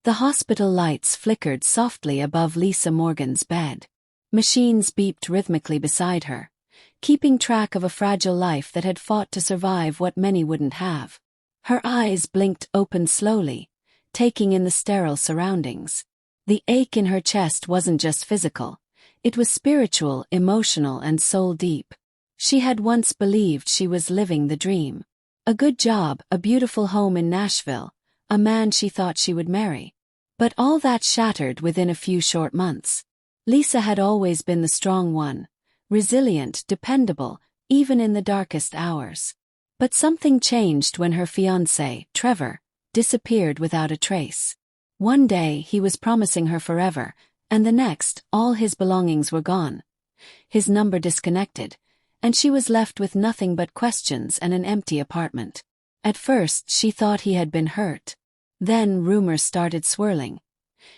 The hospital lights flickered softly above Lisa Morgan's bed. Machines beeped rhythmically beside her, keeping track of a fragile life that had fought to survive what many wouldn't have. Her eyes blinked open slowly, taking in the sterile surroundings. The ache in her chest wasn't just physical. It was spiritual, emotional, and soul-deep. She had once believed she was living the dream. A good job, a beautiful home in Nashville, a man she thought she would marry. But all that shattered within a few short months. Lisa had always been the strong one, resilient, dependable, even in the darkest hours. But something changed when her fiancé, Trevor, disappeared without a trace. One day he was promising her forever, and the next, all his belongings were gone. His number disconnected, and she was left with nothing but questions and an empty apartment. At first she thought he had been hurt. Then rumors started swirling.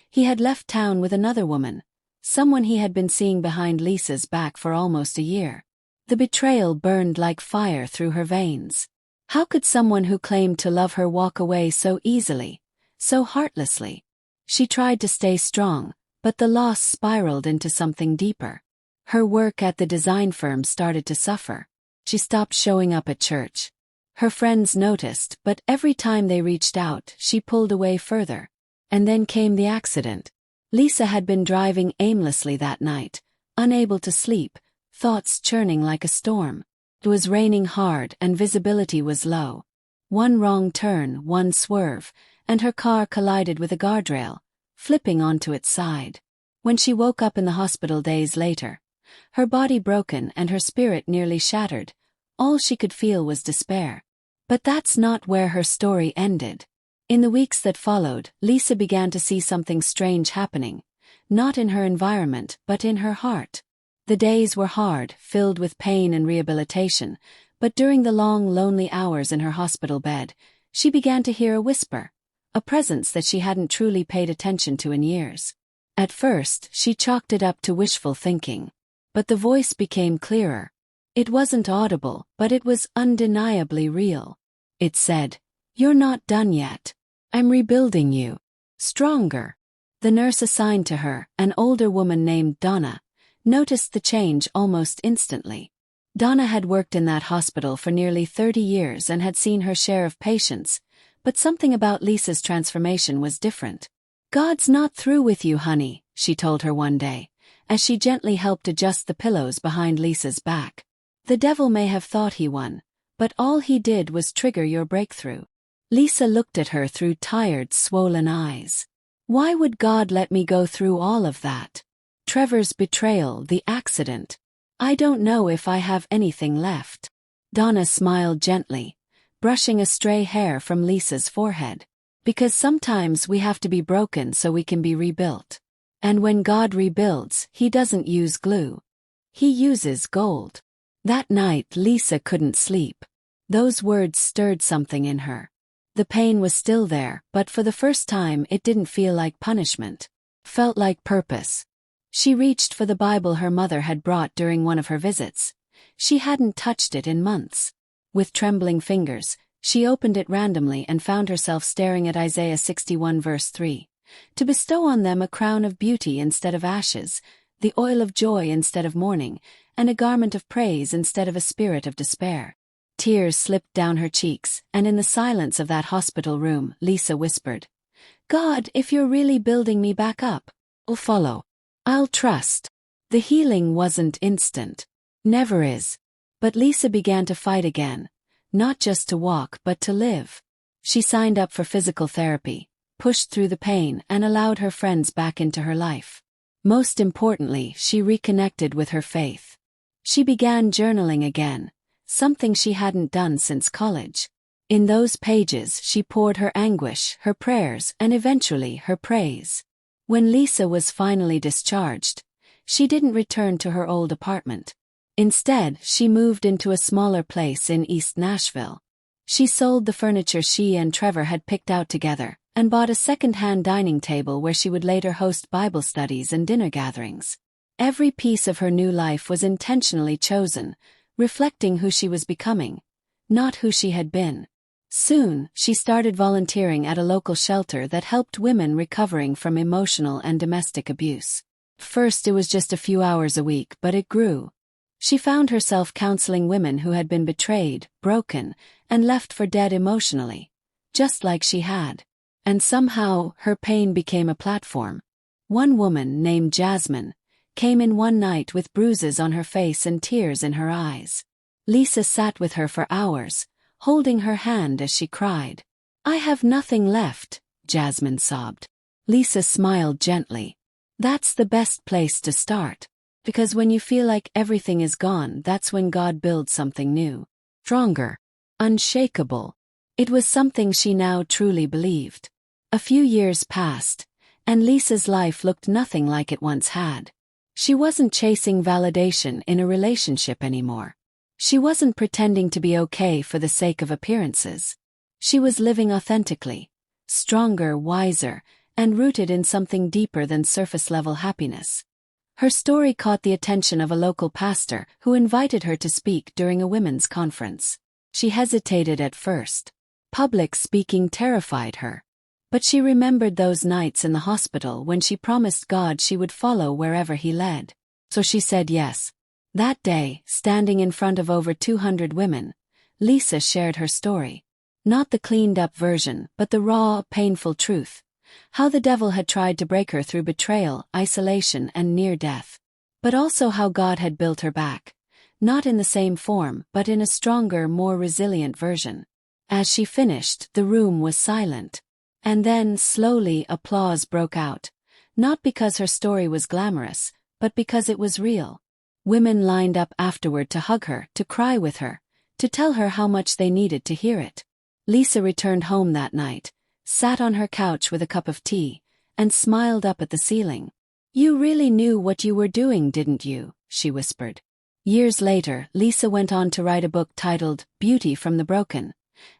He had left town with another woman, someone he had been seeing behind Lisa's back for almost a year. The betrayal burned like fire through her veins. How could someone who claimed to love her walk away so easily, so heartlessly? She tried to stay strong, but the loss spiraled into something deeper. Her work at the design firm started to suffer. She stopped showing up at church. Her friends noticed, but every time they reached out, she pulled away further. And then came the accident. Lisa had been driving aimlessly that night, unable to sleep, thoughts churning like a storm. It was raining hard and visibility was low. One wrong turn, one swerve, and her car collided with a guardrail, flipping onto its side. When she woke up in the hospital days later, her body broken and her spirit nearly shattered, all she could feel was despair. But that's not where her story ended. In the weeks that followed, Lisa began to see something strange happening, not in her environment, but in her heart. The days were hard, filled with pain and rehabilitation, but during the long, lonely hours in her hospital bed, she began to hear a whisper, a presence that she hadn't truly paid attention to in years. At first, she chalked it up to wishful thinking. But the voice became clearer. It wasn't audible, but it was undeniably real. It said, "You're not done yet. I'm rebuilding you. Stronger." The nurse assigned to her, an older woman named Donna, noticed the change almost instantly. Donna had worked in that hospital for nearly 30 years and had seen her share of patients, but something about Lisa's transformation was different. "God's not through with you, honey," she told her one day, as she gently helped adjust the pillows behind Lisa's back. "The devil may have thought he won, but all he did was trigger your breakthrough." Lisa looked at her through tired, swollen eyes. "Why would God let me go through all of that? Trevor's betrayal, the accident. I don't know if I have anything left." Donna smiled gently, brushing a stray hair from Lisa's forehead. "Because sometimes we have to be broken so we can be rebuilt. And when God rebuilds, he doesn't use glue. He uses gold." That night Lisa couldn't sleep. Those words stirred something in her. The pain was still there, but for the first time it didn't feel like punishment. Felt like purpose. She reached for the Bible her mother had brought during one of her visits. She hadn't touched it in months. With trembling fingers, she opened it randomly and found herself staring at Isaiah 61 verse 3. "To bestow on them a crown of beauty instead of ashes, the oil of joy instead of mourning, and a garment of praise instead of a spirit of despair." Tears slipped down her cheeks, and in the silence of that hospital room, Lisa whispered, "God, if you're really building me back up, I'll follow. I'll trust." The healing wasn't instant. Never is. But Lisa began to fight again, not just to walk but to live. She signed up for physical therapy, pushed through the pain, and allowed her friends back into her life. Most importantly, she reconnected with her faith. She began journaling again, something she hadn't done since college. In those pages she poured her anguish, her prayers, and eventually her praise. When Lisa was finally discharged, she didn't return to her old apartment. Instead, she moved into a smaller place in East Nashville. She sold the furniture she and Trevor had picked out together, and bought a second-hand dining table where she would later host Bible studies and dinner gatherings. Every piece of her new life was intentionally chosen, reflecting who she was becoming, not who she had been. Soon, she started volunteering at a local shelter that helped women recovering from emotional and domestic abuse. First, it was just a few hours a week, but it grew. She found herself counseling women who had been betrayed, broken, and left for dead emotionally, just like she had. And somehow, her pain became a platform. One woman, named Jasmine, came in one night with bruises on her face and tears in her eyes. Lisa sat with her for hours, holding her hand as she cried. "I have nothing left," Jasmine sobbed. Lisa smiled gently. "That's the best place to start. Because when you feel like everything is gone, that's when God builds something new. Stronger. Unshakable." It was something she now truly believed. A few years passed, and Lisa's life looked nothing like it once had. She wasn't chasing validation in a relationship anymore. She wasn't pretending to be okay for the sake of appearances. She was living authentically, stronger, wiser, and rooted in something deeper than surface-level happiness. Her story caught the attention of a local pastor who invited her to speak during a women's conference. She hesitated at first. Public speaking terrified her. But she remembered those nights in the hospital when she promised God she would follow wherever He led. So she said yes. That day, standing in front of over 200 women, Lisa shared her story. Not the cleaned-up version, but the raw, painful truth. How the devil had tried to break her through betrayal, isolation, and near death. But also how God had built her back. Not in the same form, but in a stronger, more resilient version. As she finished, the room was silent. And then, slowly, applause broke out. Not because her story was glamorous, but because it was real. Women lined up afterward to hug her, to cry with her, to tell her how much they needed to hear it. Lisa returned home that night, sat on her couch with a cup of tea, and smiled up at the ceiling. "You really knew what you were doing, didn't you?" she whispered. Years later, Lisa went on to write a book titled Beauty from the Broken,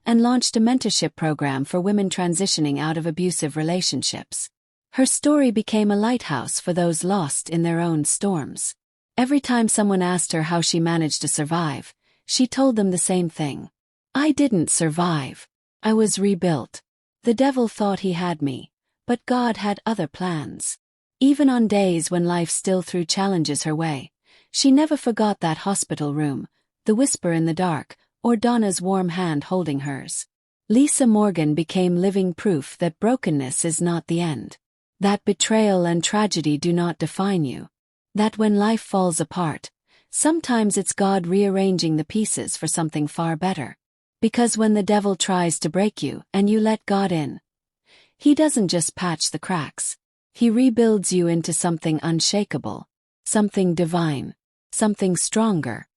and launched a mentorship program for women transitioning out of abusive relationships. Her story became a lighthouse for those lost in their own storms. Every time someone asked her how she managed to survive, she told them the same thing. "I didn't survive. I was rebuilt. The devil thought he had me, but God had other plans." Even on days when life still threw challenges her way, she never forgot that hospital room, the whisper in the dark, or Donna's warm hand holding hers. Lisa Morgan became living proof that brokenness is not the end. That betrayal and tragedy do not define you. That when life falls apart, sometimes it's God rearranging the pieces for something far better. Because when the devil tries to break you and you let God in, He doesn't just patch the cracks. He rebuilds you into something unshakable, something divine, something stronger.